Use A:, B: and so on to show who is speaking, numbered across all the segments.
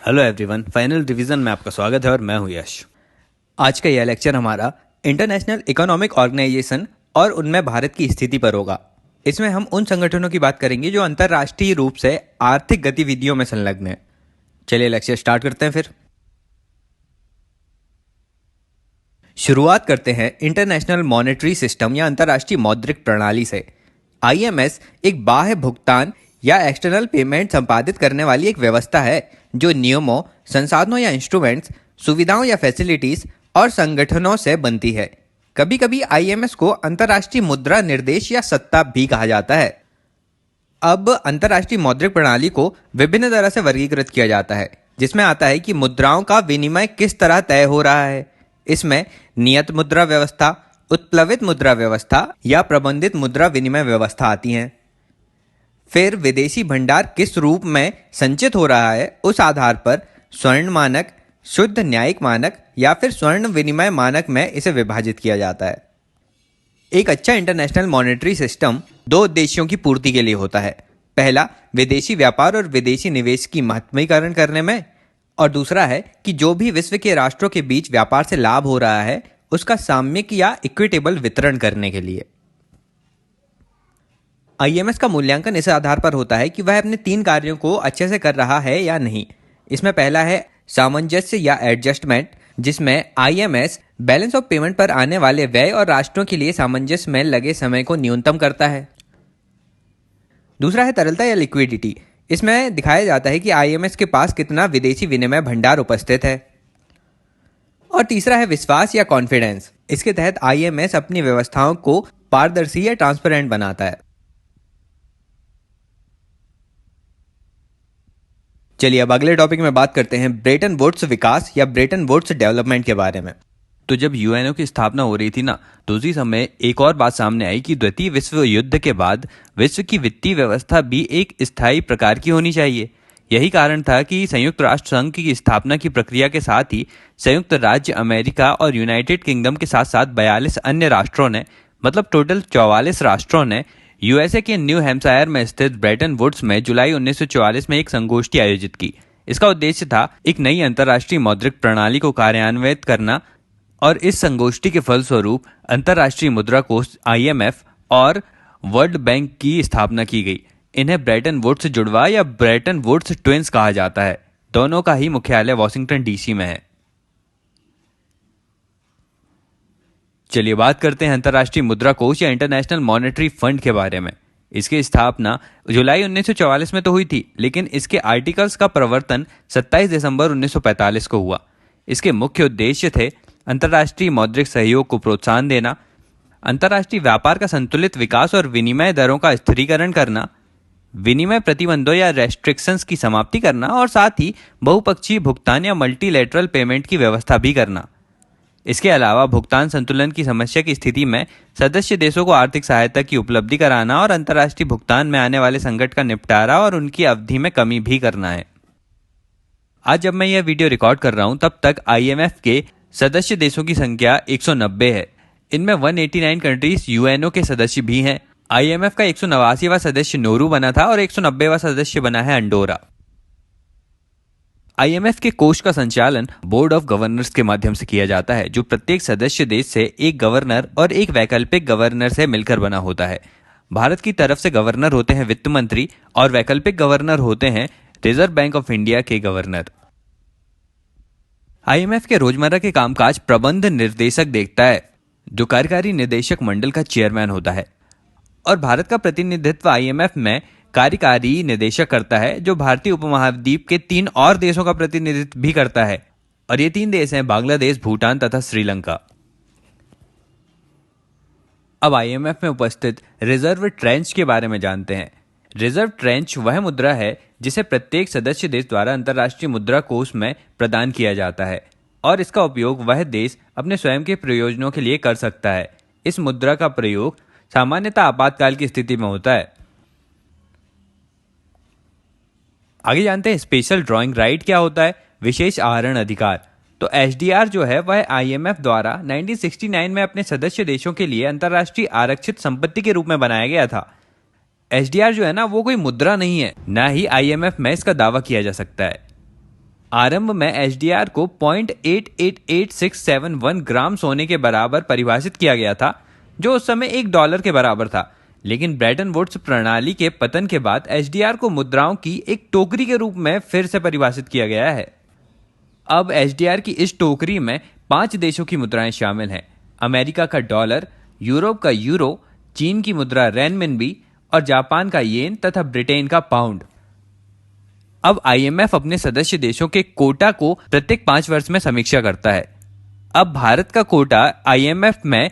A: Hello everyone, final revision में आपका स्वागत है और मैं हूं यश। आज का यह लेक्चर हमारा इंटरनेशनल इकोनॉमिक ऑर्गेनाइजेशन और उनमें भारत की स्थिति पर होगा। इसमें हम उन संगठनों की बात करेंगे जो अंतर्राष्ट्रीय रूप से आर्थिक गतिविधियों में संलग्न हैं। चलिए लेक्चर स्टार्ट करते हैं। फिर शुरुआत करते हैं इंटरनेशनल मॉनेटरी सिस्टम या अंतर्राष्ट्रीय मौद्रिक प्रणाली से। आईएमएस एक बाह्य भुगतान या एक्सटर्नल पेमेंट संपादित करने वाली एक व्यवस्था है जो नियमों, संसाधनों या इंस्ट्रूमेंट्स, सुविधाओं या फैसिलिटीज और संगठनों से बनती है। कभी कभी आईएमएस को अंतर्राष्ट्रीय मुद्रा निर्देश या सत्ता भी कहा जाता है। अब अंतर्राष्ट्रीय मौद्रिक प्रणाली को विभिन्न तरह से वर्गीकृत किया जाता है, जिसमें आता है कि मुद्राओं का विनिमय किस तरह तय हो रहा है। इसमें नियत मुद्रा व्यवस्था, उत्प्लवित मुद्रा व्यवस्था या प्रबंधित मुद्रा विनिमय व्यवस्था आती हैं। फिर विदेशी भंडार किस रूप में संचित हो रहा है, उस आधार पर स्वर्ण मानक, शुद्ध न्यायिक मानक या फिर स्वर्ण विनिमय मानक में इसे विभाजित किया जाता है। एक अच्छा इंटरनेशनल मॉनेटरी सिस्टम दो उद्देश्यों की पूर्ति के लिए होता है। पहला, विदेशी व्यापार और विदेशी निवेश की महत्वहीकरण करने में, और दूसरा है कि जो भी विश्व के राष्ट्रों के बीच व्यापार से लाभ हो रहा है उसका साम्यिक या इक्विटेबल वितरण करने के लिए। आईएमएस का मूल्यांकन इस आधार पर होता है कि वह अपने 3 कार्यों को अच्छे से कर रहा है या नहीं। इसमें पहला है सामंजस्य या एडजस्टमेंट, जिसमें आईएमएस बैलेंस ऑफ पेमेंट पर आने वाले व्यय और राष्ट्रों के लिए सामंजस्य में लगे समय को न्यूनतम करता है। दूसरा है तरलता या लिक्विडिटी। इसमें दिखाया जाता है कि आईएमएस के पास कितना विदेशी विनिमय भंडार उपस्थित है। और तीसरा है विश्वास या कॉन्फिडेंस। इसके तहत आईएमएस अपनी व्यवस्थाओं को पारदर्शी या ट्रांसपेरेंट बनाता है। चलिए अब अगले टॉपिक में बात करते हैं ब्रेटन वुड्स विकास या ब्रेटन वुड्स डेवलपमेंट के बारे में। तो जब यूएनओ की स्थापना हो रही थी ना, तो उसी समय एक और बात सामने आई कि द्वितीय विश्व युद्ध के बाद विश्व की वित्तीय व्यवस्था भी एक स्थायी प्रकार की होनी चाहिए। यही कारण था कि संयुक्त राष्ट्र संघ की स्थापना की प्रक्रिया के साथ ही संयुक्त राज्य अमेरिका और यूनाइटेड किंगडम के साथ साथ 42 अन्य राष्ट्रों ने, मतलब टोटल 44 राष्ट्रों ने यूएसए के न्यू हैम्पशायर में स्थित ब्रेटन वुड्स में जुलाई 1944 में एक संगोष्ठी आयोजित की। इसका उद्देश्य था एक नई अंतर्राष्ट्रीय मौद्रिक प्रणाली को कार्यान्वित करना, और इस संगोष्ठी के फलस्वरूप अंतर्राष्ट्रीय मुद्रा कोष आईएमएफ और वर्ल्ड बैंक की स्थापना की गई। इन्हें ब्रेटन वुड्स जुड़वा या ब्रेटन वुड्स ट्विंस कहा जाता है। दोनों का ही मुख्यालय वॉशिंगटन डीसी में है। चलिए बात करते हैं अंतर्राष्ट्रीय मुद्रा कोष या इंटरनेशनल मॉनेटरी फंड के बारे में। इसकी स्थापना जुलाई 1944 में तो हुई थी, लेकिन इसके आर्टिकल्स का प्रवर्तन 27 दिसंबर 1945 को हुआ। इसके मुख्य उद्देश्य थे अंतर्राष्ट्रीय मौद्रिक सहयोग को प्रोत्साहन देना, अंतर्राष्ट्रीय व्यापार का संतुलित विकास और विनिमय दरों का स्थिरीकरण करना, विनिमय प्रतिबंधों या रेस्ट्रिक्शंस की समाप्ति करना, और साथ ही बहुपक्षीय भुगतान या मल्टीलेटरल पेमेंट की व्यवस्था भी करना। इसके अलावा भुगतान संतुलन की समस्या की स्थिति में सदस्य देशों को आर्थिक सहायता की उपलब्धि कराना और अंतर्राष्ट्रीय भुगतान में आने वाले संकट का निपटारा और उनकी अवधि में कमी भी करना है। आज जब मैं यह वीडियो रिकॉर्ड कर रहा हूं, तब तक आईएमएफ के सदस्य देशों की संख्या 190 है। इनमें 189 कंट्रीज यूएनओ के सदस्य भी हैं। आईएमएफ का 189वां सदस्य नोरू बना था और 190वां सदस्य बना है अंडोरा। आईएमएफ के कोष का संचालन बोर्ड ऑफ गवर्नर्स के माध्यम से किया जाता है, जो प्रत्येक सदस्य देश से एक गवर्नर और एक वैकल्पिक गवर्नर से मिलकर बना होता है। भारत की तरफ से गवर्नर होते हैं वित्त मंत्री और वैकल्पिक गवर्नर होते हैं रिजर्व बैंक ऑफ इंडिया के गवर्नर। आईएमएफ के रोजमर्रा के कामकाज प्रबंध निर्देशक देखता है, जो कार्यकारी निदेशक मंडल का चेयरमैन होता है। और भारत का प्रतिनिधित्व आईएमएफ में कार्यकारी निदेशक करता है, जो भारतीय उपमहाद्वीप के 3 और देशों का प्रतिनिधित्व भी करता है। और ये 3 देश हैं बांग्लादेश, भूटान तथा श्रीलंका। अब आईएमएफ में उपस्थित रिजर्व ट्रेंच के बारे में जानते हैं। रिजर्व ट्रेंच वह मुद्रा है जिसे प्रत्येक सदस्य देश द्वारा अंतर्राष्ट्रीय मुद्रा कोष में प्रदान किया जाता है, और इसका उपयोग वह देश अपने स्वयं के प्रयोजनों के लिए कर सकता है। इस मुद्रा का प्रयोग सामान्यतः आपातकाल की स्थिति में होता है। आगे जानते हैं स्पेशल ड्राइंग राइट क्या होता है, विशेष आहरण अधिकार। तो एचडीआर जो है वह आईएमएफ द्वारा 1969 में अपने सदस्य देशों के लिए अंतर्राष्ट्रीय आरक्षित संपत्ति के रूप में बनाया गया था। एचडीआर जो है ना, वो कोई मुद्रा नहीं है, ना ही आईएमएफ में इसका दावा किया जा सकता है। आरंभ में एचडीआर को 0.888671 ग्राम सोने के बराबर परिभाषित किया गया था, जो उस समय $1 के बराबर था। लेकिन ब्रेटन वुड्स प्रणाली के पतन के बाद एचडीआर को मुद्राओं की एक टोकरी के रूप में फिर से परिभाषित किया गया है। अब एचडीआर की इस टोकरी में 5 देशों की मुद्राएं शामिल हैं: अमेरिका का डॉलर, यूरोप का यूरो, चीन की मुद्रा रेनमिनबी और जापान का येन तथा ब्रिटेन का पाउंड। अब आईएमएफ अपने सदस्य देशों के कोटा को प्रत्येक 5 वर्ष में समीक्षा करता है। अब भारत का कोटा आईएमएफ में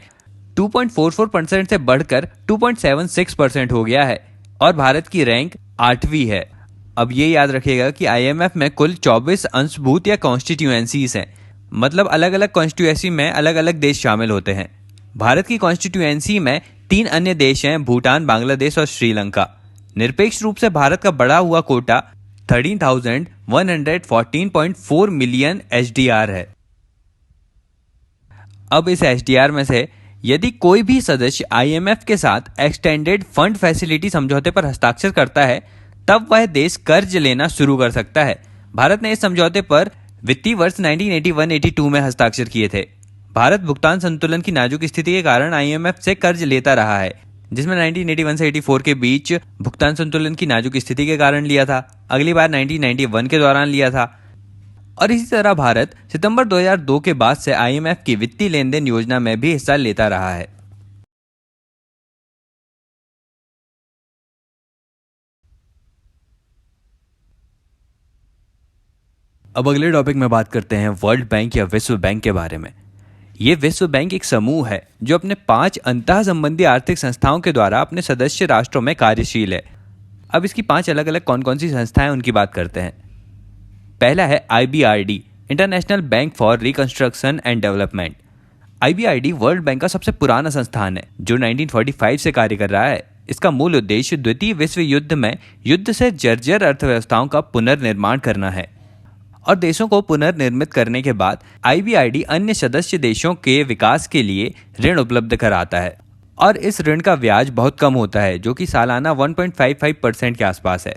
A: 2.44% से बढ़कर 2.76% हो गया है और भारत की रैंक 8वीं है। अब ये याद रखिएगा कि आईएमएफ में कुल 24 अंशभूत या कॉन्स्टिट्यूएंसीज हैं, मतलब अलग अलग कॉन्स्टिट्यूएंसी में अलग अलग देश शामिल होते हैं। भारत की कॉन्स्टिट्यूएंसी में 3 अन्य देश हैं: भूटान, बांग्लादेश और श्रीलंका। निरपेक्ष रूप से भारत का बढ़ा हुआ कोटा 13,114.4 मिलियन एचडीआर है। अब इस एचडीआर में से यदि कोई भी सदस्य आईएमएफ के साथ एक्सटेंडेड फंड फैसिलिटी समझौते पर हस्ताक्षर करता है, तब वह देश कर्ज लेना शुरू कर सकता है। भारत ने इस समझौते पर वित्तीय वर्ष 1981-82 में हस्ताक्षर किए थे। भारत भुगतान संतुलन की नाजुक स्थिति के कारण आईएमएफ से कर्ज लेता रहा है, जिसमें 1981 से 84 के बीच भुगतान संतुलन की नाजुक स्थिति के कारण लिया था, अगली बार 1991 के दौरान लिया था। और इसी तरह भारत सितंबर 2002 के बाद से आईएमएफ की वित्तीय लेन देन योजना में भी हिस्सा लेता रहा है। अब अगले टॉपिक में बात करते हैं वर्ल्ड बैंक या विश्व बैंक के बारे में। ये विश्व बैंक एक समूह है जो अपने 5 अंतः संबंधी आर्थिक संस्थाओं के द्वारा अपने सदस्य राष्ट्रों में कार्यशील है। अब इसकी 5 अलग अलग कौन कौन सी संस्थाएं उनकी बात करते हैं। पहला है IBRD, international bank for reconstruction and development. IBRD world bank का सबसे पुराना संस्थान है जो 1945 से कार्य कर रहा है। इसका मूल उद्देश्य द्वितीय विश्व युद्ध में युद्ध से जर्जर अर्थव्यवस्थाओं का पुनर्निर्माण करना है और देशों को पुनर्निर्मित करने के बाद आईबीआरडी अन्य सदस्य देशों के विकास के लिए ऋण उपलब्ध कराता है और इस ऋण का ब्याज बहुत कम होता है, जो कि सालाना 1.55% के आसपास है।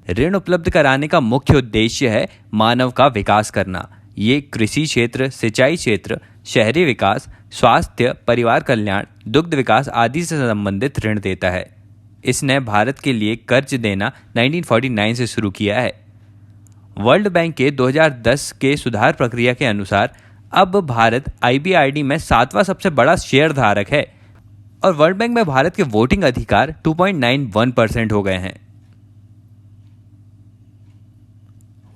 A: ऋण उपलब्ध कराने का मुख्य उद्देश्य है मानव का विकास करना। ये कृषि क्षेत्र, सिंचाई क्षेत्र, शहरी विकास, स्वास्थ्य, परिवार कल्याण, दुग्ध विकास आदि से संबंधित ऋण देता है। इसने भारत के लिए कर्ज देना 1949 से शुरू किया है। वर्ल्ड बैंक के 2010 के सुधार प्रक्रिया के अनुसार अब भारत आईबीआरडी में 7वां सबसे बड़ा शेयर धारक है और वर्ल्ड बैंक में भारत के वोटिंग अधिकार 2.91% हो गए हैं।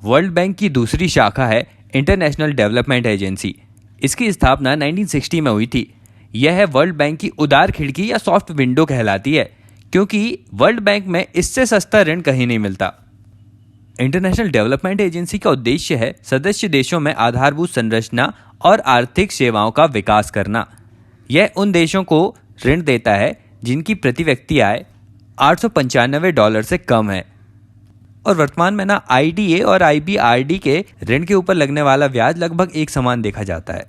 A: वर्ल्ड बैंक की दूसरी शाखा है इंटरनेशनल डेवलपमेंट एजेंसी। इसकी स्थापना 1960 में हुई थी। यह है वर्ल्ड बैंक की उदार खिड़की या सॉफ्ट विंडो कहलाती है, क्योंकि वर्ल्ड बैंक में इससे सस्ता ऋण कहीं नहीं मिलता। इंटरनेशनल डेवलपमेंट एजेंसी का उद्देश्य है सदस्य देशों में आधारभूत संरचना और आर्थिक सेवाओं का विकास करना। यह उन देशों को ऋण देता है जिनकी प्रति व्यक्ति आय $895 से कम है और वर्तमान में ना आईडीए और आईबीआरडी के ऋण के ऊपर लगने वाला ब्याज लगभग एक समान देखा जाता है।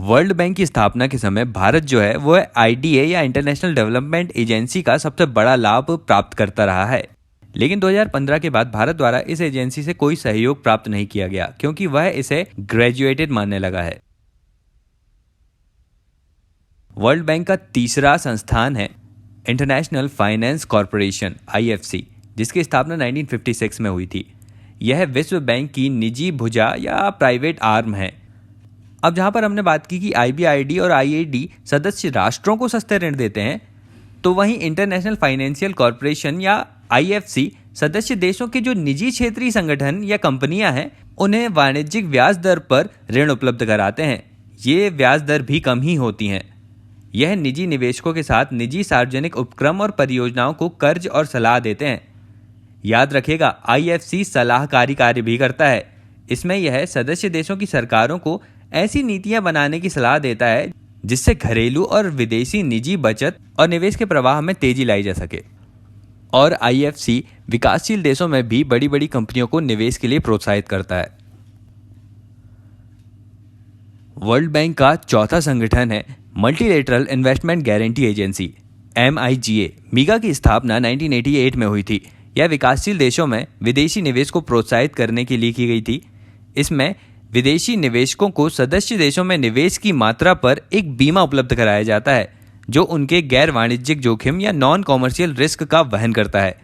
A: वर्ल्ड बैंक की स्थापना के समय भारत जो है वो आईडीए या इंटरनेशनल डेवलपमेंट एजेंसी का सबसे बड़ा लाभ प्राप्त करता रहा है, लेकिन 2015 के बाद भारत द्वारा इस एजेंसी से कोई सहयोग प्राप्त नहीं किया गया क्योंकि वह इसे ग्रेजुएटेड मानने लगा है। वर्ल्ड बैंक का तीसरा संस्थान है इंटरनेशनल फाइनेंस कॉरपोरेशन आईएफसी, जिसकी स्थापना 1956 में हुई थी। यह विश्व बैंक की निजी भुजा या प्राइवेट आर्म है। अब जहां पर हमने बात की कि आईबीआरडी और आईएडी सदस्य राष्ट्रों को सस्ते ऋण देते हैं, तो वहीं इंटरनेशनल फाइनेंशियल कॉरपोरेशन या आईएफसी सदस्य देशों के जो निजी क्षेत्रीय संगठन या कंपनियां हैं उन्हें वाणिज्यिक ब्याज दर पर ऋण उपलब्ध कराते हैं। ये ब्याज दर भी कम ही होती हैं। यह निजी निवेशकों के साथ निजी सार्वजनिक उपक्रम और परियोजनाओं को कर्ज और सलाह देते हैं। याद रखिएगा, आईएफसी सलाहकारी कार्य भी करता है। इसमें यह सदस्य देशों की सरकारों को ऐसी नीतियां बनाने की सलाह देता है जिससे घरेलू और विदेशी निजी बचत और निवेश के प्रवाह में तेजी लाई जा सके। और आईएफसी विकासशील देशों में भी बड़ी बड़ी कंपनियों को निवेश के लिए प्रोत्साहित करता है। वर्ल्ड बैंक का चौथा संगठन है multilateral investment guarantee agency MIGA। मीगा की स्थापना 1988 में हुई थी। यह विकासशील देशों में विदेशी निवेश को प्रोत्साहित करने के लिए की गई थी। इसमें विदेशी निवेशकों को सदस्य देशों में निवेश की मात्रा पर एक बीमा उपलब्ध कराया जाता है जो उनके गैर वाणिज्यिक जोखिम या नॉन कॉमर्शियल रिस्क का वहन करता है।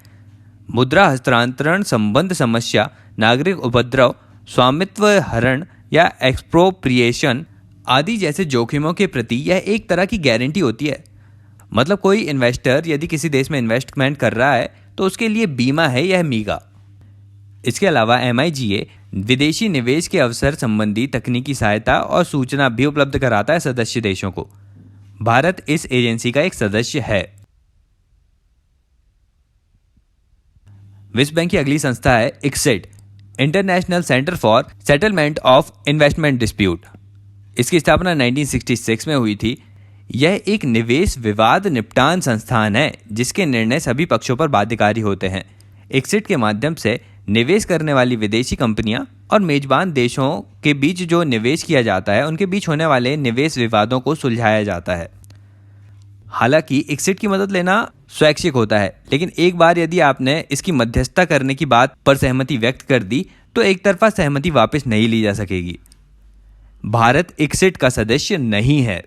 A: मुद्रा हस्तांतरण संबंध समस्या, नागरिक उपद्रव, स्वामित्व हरण या एक्सप्रोप्रिएशन आदि जैसे जोखिमों के प्रति यह एक तरह की गारंटी होती है। मतलब कोई इन्वेस्टर यदि किसी देश में इन्वेस्टमेंट कर रहा है तो उसके लिए बीमा है यह मीगा। इसके अलावा MIGA विदेशी निवेश के अवसर संबंधी तकनीकी सहायता और सूचना भी उपलब्ध कराता है सदस्य देशों को। भारत इस एजेंसी का एक सदस्य है। विश्व बैंक की अगली संस्था है ICSID, international centre for settlement of investment dispute. इसकी स्थापना 1966 में हुई थी। यह एक निवेश विवाद निपटान संस्थान है जिसके निर्णय सभी पक्षों पर बाध्यकारी होते हैं। ICSID के माध्यम से निवेश करने वाली विदेशी कंपनियां और मेजबान देशों के बीच जो निवेश किया जाता है उनके बीच होने वाले निवेश विवादों को सुलझाया जाता है। हालांकि ICSID की मदद लेना स्वैच्छिक होता है, लेकिन एक बार यदि आपने इसकी मध्यस्थता करने की बात पर सहमति व्यक्त कर दी तो एक तरफा सहमति वापस नहीं ली जा सकेगी। भारत ICSID का सदस्य नहीं है।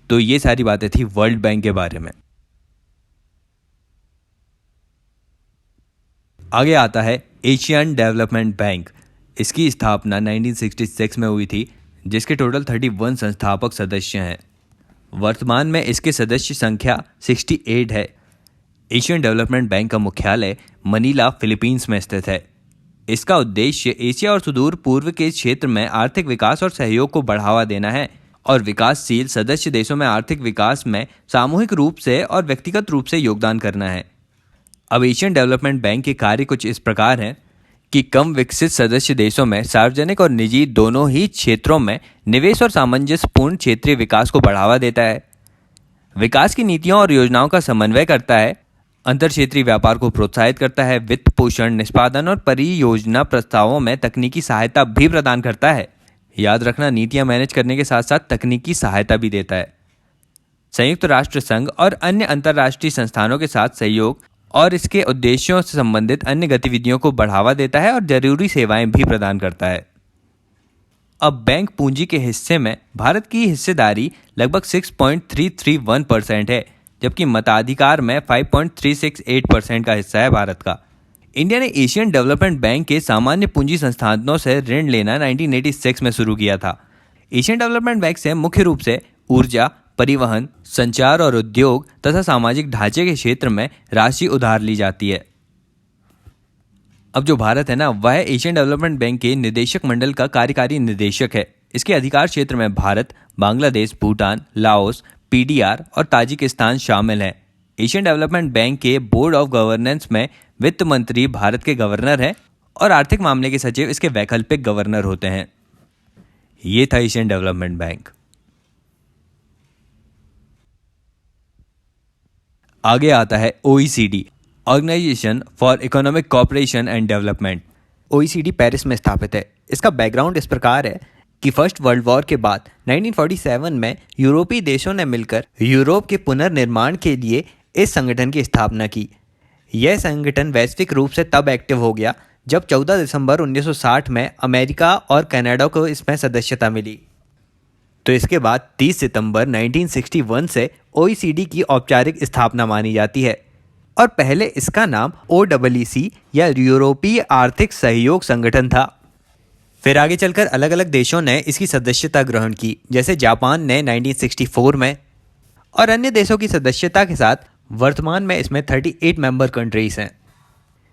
A: तो ये सारी बातें थी वर्ल्ड बैंक के बारे में। आगे आता है एशियन डेवलपमेंट बैंक। इसकी स्थापना 1966 में हुई थी, जिसके टोटल 31 संस्थापक सदस्य हैं। वर्तमान में इसके सदस्य संख्या 68 है। एशियन डेवलपमेंट बैंक का मुख्यालय मनीला, फिलीपींस में स्थित है। इसका उद्देश्य एशिया और सुदूर पूर्व के क्षेत्र में आर्थिक विकास और सहयोग को बढ़ावा देना है और विकासशील सदस्य देशों में आर्थिक विकास में सामूहिक रूप से और व्यक्तिगत रूप से योगदान करना है। अब एशियन डेवलपमेंट बैंक के कार्य कुछ इस प्रकार हैं कि कम विकसित सदस्य देशों में सार्वजनिक और निजी दोनों ही क्षेत्रों में निवेश और सामंजस्यपूर्ण क्षेत्रीय विकास को बढ़ावा देता है, विकास की नीतियों और योजनाओं का समन्वय करता है, अंतर क्षेत्रीय व्यापार को प्रोत्साहित करता है, वित्त पोषण, निष्पादन और परियोजना प्रस्तावों में तकनीकी सहायता भी प्रदान करता है। याद रखना, नीतियां मैनेज करने के साथ साथ तकनीकी सहायता भी देता है। संयुक्त राष्ट्र संघ और अन्य अंतर्राष्ट्रीय संस्थानों के साथ सहयोग और इसके उद्देश्यों से संबंधित अन्य गतिविधियों को बढ़ावा देता है और जरूरी सेवाएं भी प्रदान करता है। अब बैंक पूंजी के हिस्से में भारत की हिस्सेदारी लगभग 6.331% है, जबकि मताधिकार में 5.368% का हिस्सा है भारत का। इंडिया ने एशियन डेवलपमेंट बैंक के सामान्य पूंजी संस्थानों से ऋण लेना 1986 में शुरू किया था। एशियन डेवलपमेंट बैंक से मुख्य रूप से ऊर्जा, परिवहन, संचार और उद्योग तथा सामाजिक ढांचे के क्षेत्र में राशि उधार ली जाती है। अब जो भारत है ना, वह एशियन डेवलपमेंट बैंक के निदेशक मंडल का कार्यकारी निदेशक है। इसके अधिकार क्षेत्र में भारत, बांग्लादेश, भूटान, लाओस, PDR और ताजिकिस्तान शामिल हैं। एशियन डेवलपमेंट बैंक के बोर्ड ऑफ गवर्नेंस में वित्त मंत्री भारत के गवर्नर हैं और आर्थिक मामले के सचिव इसके वैकल्पिक गवर्नर होते हैं। ये था एशियन डेवलपमेंट बैंक। आगे आता है OECD, organization for economic cooperation and development. OECD Paris में स्थापित है। इसका बैकग्राउंड इस प्रकार है कि फर्स्ट वर्ल्ड वॉर के बाद 1947 में यूरोपीय देशों ने मिलकर यूरोप के पुनर्निर्माण के लिए इस संगठन की स्थापना की। यह संगठन वैश्विक रूप से तब एक्टिव हो गया जब 14 दिसंबर 1960 में अमेरिका और कनाडा को इसमें सदस्यता मिली। तो इसके बाद 30 सितंबर 1961 से OECD की औपचारिक स्थापना मानी जाती है और पहले इसका नाम OEC या यूरोपीय आर्थिक सहयोग संगठन था। फिर आगे चलकर अलग अलग देशों ने इसकी सदस्यता ग्रहण की, जैसे जापान ने 1964 में, और अन्य देशों की सदस्यता के साथ वर्तमान में इसमें 38 मेंबर कंट्रीज हैं,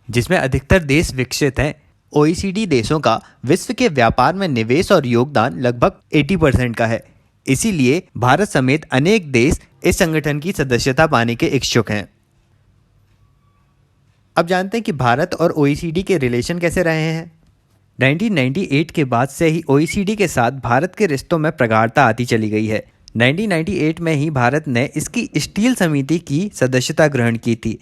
A: जिसमें अधिकतर देश विकसित हैं। OECD देशों का विश्व के व्यापार में निवेश और योगदान लगभग 80% का है। इसीलिए भारत समेत अनेक देश इस संगठन की सदस्यता पाने के इच्छुक हैं। अब जानते हैं कि भारत और OECD के रिलेशन कैसे रहे हैं। 1998 के बाद से ही OECD के साथ भारत के रिश्तों में प्रगाढ़ता आती चली गई है। 1998 में ही भारत ने इसकी स्टील समिति की सदस्यता ग्रहण की थी।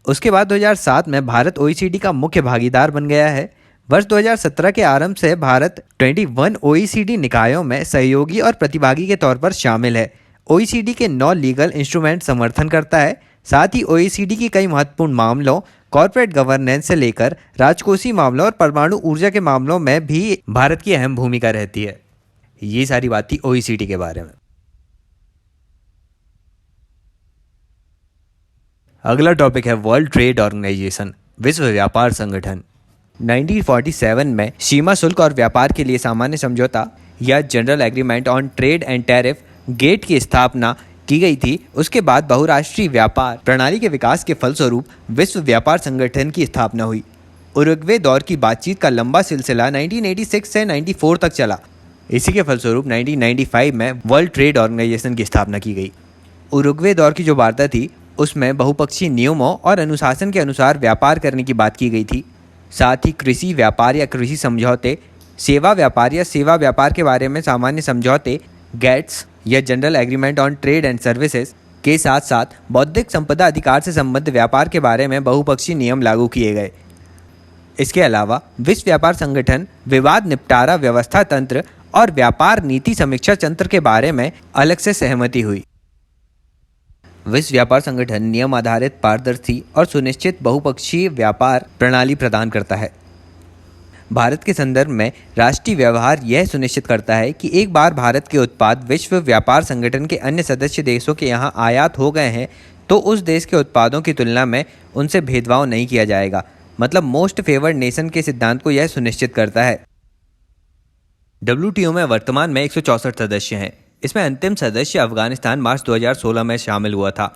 A: उसके बाद 2007 में भारत OECD का मुख्य भागीदार बन गया है। वर्ष 2017 के आरंभ से भारत 21 OECD निकायों में सहयोगी और प्रतिभागी के तौर पर शामिल है। OECD के 9 लीगल इंस्ट्रूमेंट समर्थन करता है। साथ ही OECD की कई महत्वपूर्ण मामलों कॉर्पोरेट गवर्नेंस से लेकर राजकोषीय मामलों और परमाणु ऊर्जा के मामलों में भी भारत की अहम भूमिका रहती है। ये सारी बात थी OECD के बारे में। अगला टॉपिक है वर्ल्ड ट्रेड ऑर्गेनाइजेशन, विश्व व्यापार संगठन। 1947 में सीमा शुल्क और व्यापार के लिए सामान्य समझौता या general agreement on trade and tariff GATT की स्थापना की गई थी। उसके बाद बहुराष्ट्रीय व्यापार प्रणाली के विकास के फलस्वरूप विश्व व्यापार संगठन की स्थापना हुई। उरुग्वे दौर की बातचीत का लंबा सिलसिला 1986 से 94 तक चला। इसी के फलस्वरूप 1995 में वर्ल्ड ट्रेड ऑर्गेनाइजेशन की स्थापना की गई। उरुग्वे दौर की जो वार्ता थी उसमें बहुपक्षीय नियमों और अनुशासन के अनुसार व्यापार करने की बात की गई थी। साथ ही कृषि व्यापार या कृषि समझौते, सेवा व्यापार या सेवा व्यापार के बारे में सामान्य समझौते, गेट्स या general agreement on trade and services के साथ साथ बौद्धिक संपदा अधिकार से संबद्ध व्यापार के बारे में बहुपक्षीय नियम लागू किए गए। इसके अलावा विश्व व्यापार संगठन विवाद निपटारा व्यवस्था तंत्र और व्यापार नीति समीक्षा तंत्र के बारे में अलग से सहमति हुई। विश्व व्यापार संगठन नियम आधारित, पारदर्शी और सुनिश्चित बहुपक्षीय व्यापार प्रणाली प्रदान करता है। भारत के संदर्भ में राष्ट्रीय व्यवहार यह सुनिश्चित करता है कि एक बार भारत के उत्पाद विश्व व्यापार संगठन के अन्य सदस्य देशों के यहाँ आयात हो गए हैं तो उस देश के उत्पादों की तुलना में उनसे भेदभाव नहीं किया जाएगा। मतलब मोस्ट फेवर्ड नेशन के सिद्धांत को यह सुनिश्चित करता है। WTO में वर्तमान में 164 सदस्य हैं। इसमें अंतिम सदस्य अफगानिस्तान मार्च 2016 में शामिल हुआ था।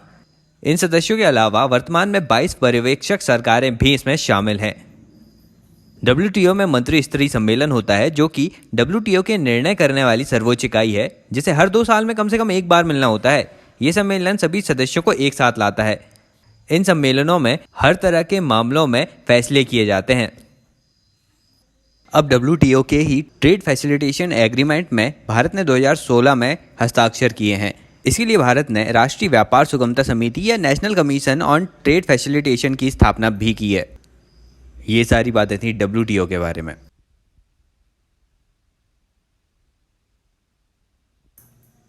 A: इन सदस्यों के अलावा वर्तमान में 22 पर्यवेक्षक सरकारें भी इसमें शामिल हैं। WTO में मंत्री स्तरीय सम्मेलन होता है जो कि WTO के निर्णय करने वाली सर्वोच्च इकाई है, जिसे हर 2 साल में कम से कम एक बार मिलना होता है। ये सम्मेलन सभी सदस्यों को एक साथ लाता है। इन सम्मेलनों में हर तरह के मामलों में फैसले किए जाते हैं। अब WTO के ही ट्रेड फैसिलिटेशन एग्रीमेंट में भारत ने 2016 में हस्ताक्षर किए हैं। इसके लिए भारत ने राष्ट्रीय व्यापार सुगमता समिति या national commission on trade facilitation की स्थापना भी की है। ये सारी बातें थी WTO के बारे में।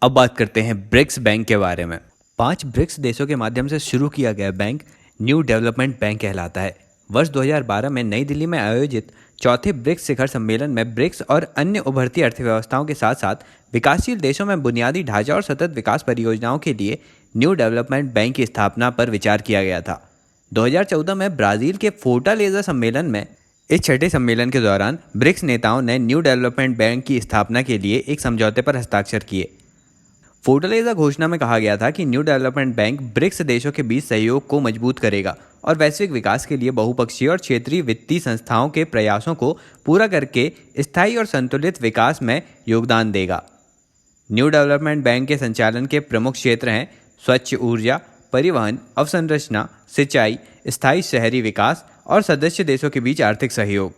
A: अब बात करते हैं ब्रिक्स बैंक के बारे में। 5 ब्रिक्स देशों के माध्यम से शुरू किया गया बैंक न्यू डेवलपमेंट बैंक कहलाता है। वर्ष 2012 में नई दिल्ली में आयोजित चौथे ब्रिक्स शिखर सम्मेलन में ब्रिक्स और अन्य उभरती अर्थव्यवस्थाओं के साथ साथ विकासशील देशों में बुनियादी ढांचा और सतत विकास परियोजनाओं के लिए न्यू डेवलपमेंट बैंक की स्थापना पर विचार किया गया था। 2014 में ब्राजील के फोर्टालेजा सम्मेलन में इस छठे सम्मेलन के दौरान ब्रिक्स नेताओं ने न्यू डेवलपमेंट बैंक की स्थापना के लिए एक समझौते पर हस्ताक्षर किए। फोर्टालेजा घोषणा में कहा गया था कि न्यू डेवलपमेंट बैंक ब्रिक्स देशों के बीच सहयोग को मजबूत करेगा और वैश्विक विकास के लिए बहुपक्षीय और क्षेत्रीय वित्तीय संस्थाओं के प्रयासों को पूरा करके स्थायी और संतुलित विकास में योगदान देगा। न्यू डेवलपमेंट बैंक के संचालन के प्रमुख क्षेत्र हैं स्वच्छ ऊर्जा, परिवहन, अवसंरचना, सिंचाई, स्थायी शहरी विकास और सदस्य देशों के बीच आर्थिक सहयोग।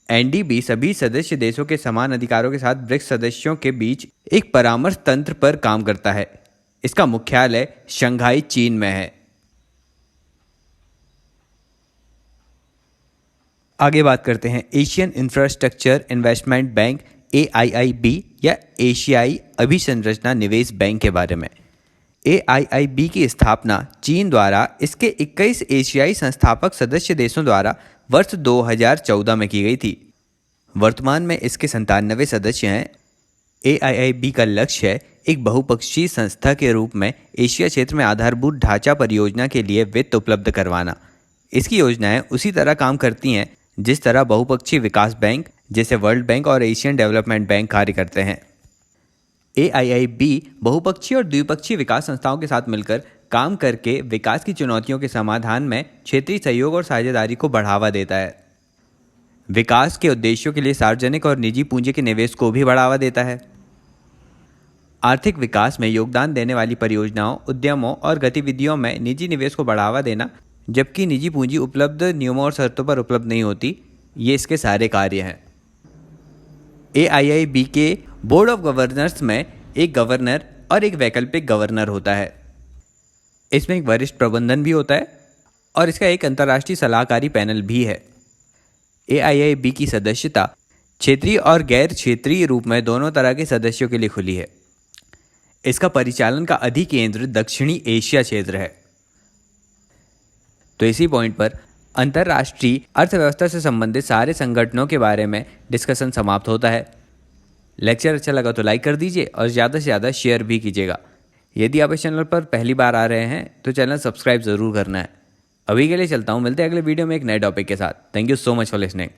A: NDB सभी सदस्य देशों के समान अधिकारों के साथ ब्रिक्स सदस्यों के बीच एक परामर्श तंत्र पर काम करता है। इसका मुख्यालय शंघाई, चीन में है। आगे बात करते हैं Asian infrastructure investment bank AIIB या एशियाई अभिसंरचना निवेश बैंक के बारे में। AIIB की स्थापना चीन द्वारा इसके 21 एशियाई संस्थापक सदस्य देशों द्वारा वर्ष 2014 में की गई थी। वर्तमान में इसके 97 सदस्य हैं। AIIB का लक्ष्य है एक बहुपक्षीय संस्था के रूप में एशिया क्षेत्र में आधारभूत ढांचा परियोजना के लिए वित्त उपलब्ध करवाना। इसकी योजनाएं उसी तरह काम करती हैं जिस तरह बहुपक्षीय विकास बैंक जैसे वर्ल्ड बैंक और एशियन डेवलपमेंट बैंक कार्य करते हैं। AIIB बहुपक्षीय और द्विपक्षीय विकास संस्थाओं के साथ मिलकर काम करके विकास की चुनौतियों के समाधान में क्षेत्रीय सहयोग और साझेदारी को बढ़ावा देता है। विकास के उद्देश्यों के लिए सार्वजनिक और निजी पूंजी के निवेश को भी बढ़ावा देता है। आर्थिक विकास में योगदान देने वाली परियोजनाओं, उद्यमों और गतिविधियों में निजी निवेश को बढ़ावा देना, जबकि निजी पूंजी उपलब्ध नियमों और शर्तों पर उपलब्ध नहीं होती, ये इसके सारे कार्य हैं। AIIB के बोर्ड ऑफ गवर्नर्स में एक गवर्नर और एक वैकल्पिक गवर्नर होता है। इसमें एक वरिष्ठ प्रबंधन भी होता है और इसका एक अंतर्राष्ट्रीय सलाहकारी पैनल भी है। AIIB की सदस्यता क्षेत्रीय और गैर क्षेत्रीय रूप में दोनों तरह के सदस्यों के लिए खुली है। इसका परिचालन का अधिकेंद्र दक्षिणी एशिया क्षेत्र है। तो इसी पॉइंट पर अंतर्राष्ट्रीय अर्थव्यवस्था से संबंधित सारे संगठनों के बारे में डिस्कशन समाप्त होता है। लेक्चर अच्छा लगा तो लाइक कर दीजिए और ज़्यादा से ज़्यादा शेयर भी कीजिएगा। यदि आप इस चैनल पर पहली बार आ रहे हैं तो चैनल सब्सक्राइब ज़रूर करना है। अभी के लिए चलता हूँ, मिलते हैं अगले वीडियो में एक नए टॉपिक के साथ। Thank you so much for listening.